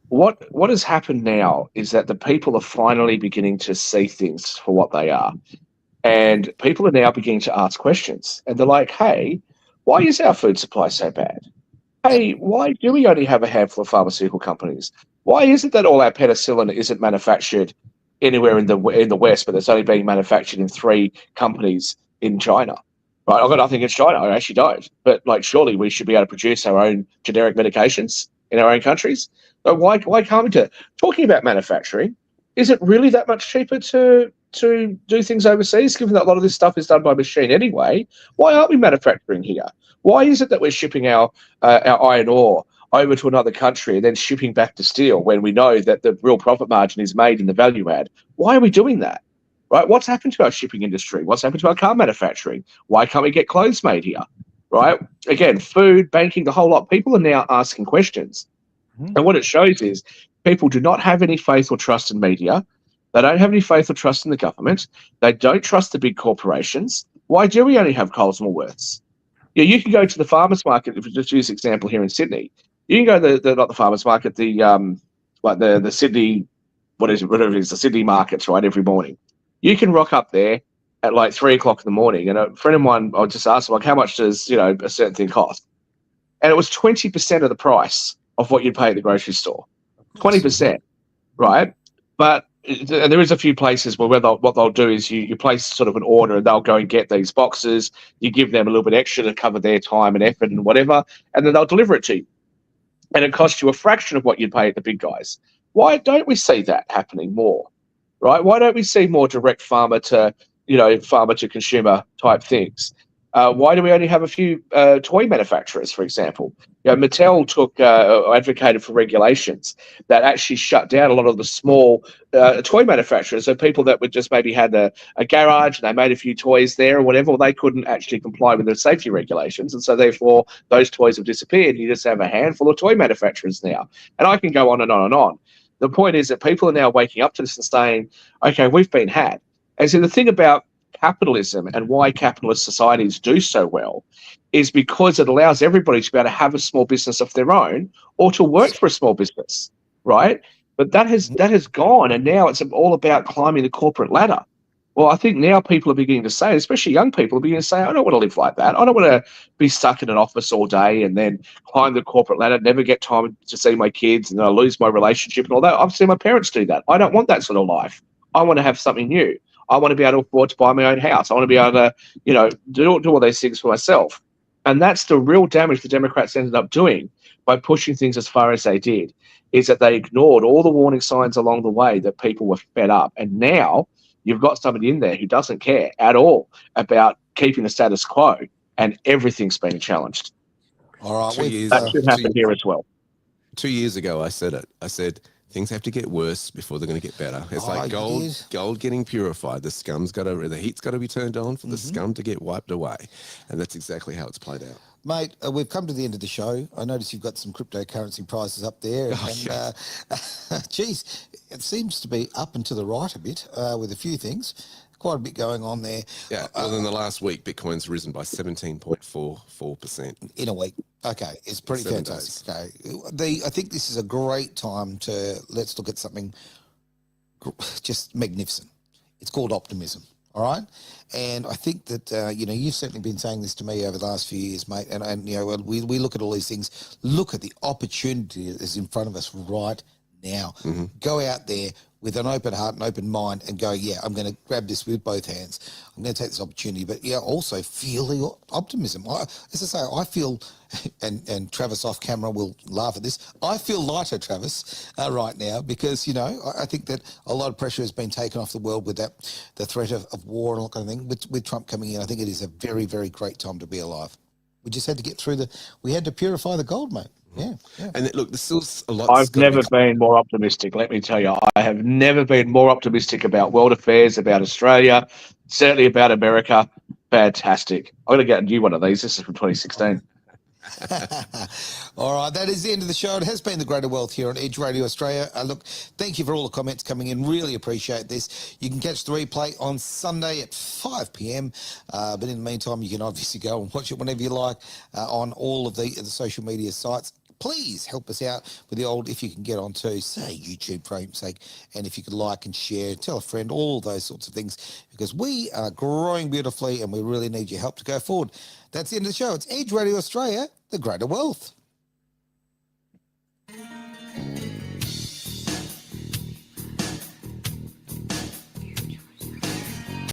What has happened now is that the people are finally beginning to see things for what they are. And people are now beginning to ask questions. And they're like, hey, why is our food supply so bad? Hey, why do we only have a handful of pharmaceutical companies? Why is it that all our penicillin isn't manufactured anywhere in the West, but it's only being manufactured in 3 companies in China? Right? I've got nothing against China. I actually don't. But surely we should be able to produce our own generic medications in our own countries. So why can't we do it? Talking about manufacturing, is it really that much cheaper to do things overseas, given that a lot of this stuff is done by machine anyway? Why aren't we manufacturing here? Why is it that we're shipping our iron ore over to another country and then shipping back to steel when we know that the real profit margin is made in the value add? Why are we doing that? Right? What's happened to our shipping industry? What's happened to our car manufacturing? Why can't we get clothes made here? Right? Again, food, banking, the whole lot. People are now asking questions. And what it shows is people do not have any faith or trust in media. They don't have any faith or trust in the government. They don't trust the big corporations. Why do we only have Coles and Woolworths? You can go to the farmers market, if we just use example here in Sydney. You can go to not the farmers market, the Sydney, whatever it is, the Sydney markets, right, every morning. You can rock up there at 3:00 in the morning, and a friend of mine, I just asked him, how much does a certain thing cost? And it was 20% of the price of what you'd pay at the grocery store. 20%, right? But there is a few places where what they'll do is you place sort of an order and they'll go and get these boxes. You give them a little bit extra to cover their time and effort and whatever, and then they'll deliver it to you. And it costs you a fraction of what you'd pay at the big guys. Why don't we see that happening more, right? Why don't we see more direct farmer to consumer type things? Why do we only have a few toy manufacturers, for example? Mattel advocated for regulations that actually shut down a lot of the small toy manufacturers. So people that would just maybe had a garage and they made a few toys there or whatever, well, they couldn't actually comply with the safety regulations. And so therefore those toys have disappeared. You just have a handful of toy manufacturers now. And I can go on and on and on. The point is that people are now waking up to this and saying, okay, we've been had. And so the thing about capitalism and why capitalist societies do so well is because it allows everybody to be able to have a small business of their own or to work for a small business, right? But that has gone, and now it's all about climbing the corporate ladder. Well, I think now people are beginning to say, especially young people are beginning to say, I don't want to live like that. I don't want to be stuck in an office all day and then climb the corporate ladder, never get time to see my kids, and then I lose my relationship and all that. I've seen my parents do that. I don't want that sort of life. I want to have something new. I want to be able to afford to buy my own house. I want to be able to, do all those things for myself. And that's the real damage the Democrats ended up doing by pushing things as far as they did, is that they ignored all the warning signs along the way that people were fed up. And now you've got somebody in there who doesn't care at all about keeping the status quo, and everything's being challenged. All right. That should happen here as well. 2 years ago, I said it. I said things have to get worse before they're going to get better. It's like gold getting purified. The heat's got to be turned on for the scum to get wiped away, and that's exactly how it's played out. Mate, we've come to the end of the show. I notice you've got some cryptocurrency prices up there. Geez, it seems to be up and to the right a bit with a few things. Quite a bit going on there. Yeah, well, in the last week, Bitcoin's risen by 17.44%. In a week. Okay, it's pretty 7 fantastic. Okay. I think this is a great time to let's look at something just magnificent. It's called optimism. All right. And I think that, you've certainly been saying this to me over the last few years, mate. And we look at all these things, look at the opportunity that is in front of us right now. Go out there with an open heart and open mind and go, yeah, I'm going to grab this with both hands. I'm going to take this opportunity, but also feel the optimism. As I say, I feel, and Travis off camera will laugh at this, I feel lighter, Travis, right now because, I think that a lot of pressure has been taken off the world with the threat of war and all kind of thing. With Trump coming in, I think it is a very, very great time to be alive. We just had to get through we had to purify the gold, mate. Yeah. And look, there's still a lot. I've never been more optimistic. Let me tell you, I have never been more optimistic about world affairs, about Australia, certainly about America. Fantastic. I'm going to get a new one of these. This is from 2016. All right, that is the end of the show. It has been the Greater Wealth here on Edge Radio Australia. Look, thank you for all the comments coming in. Really appreciate this. You can catch the replay on Sunday at 5 p.m. But in the meantime, you can obviously go and watch it whenever you like on all of the social media sites. Please help us out with the old, if you can get onto, say, YouTube for aim's sake, and if you could like and share, tell a friend, all those sorts of things, because we are growing beautifully and we really need your help to go forward. That's the end of the show. It's Edge Radio Australia, the Greater Wealth.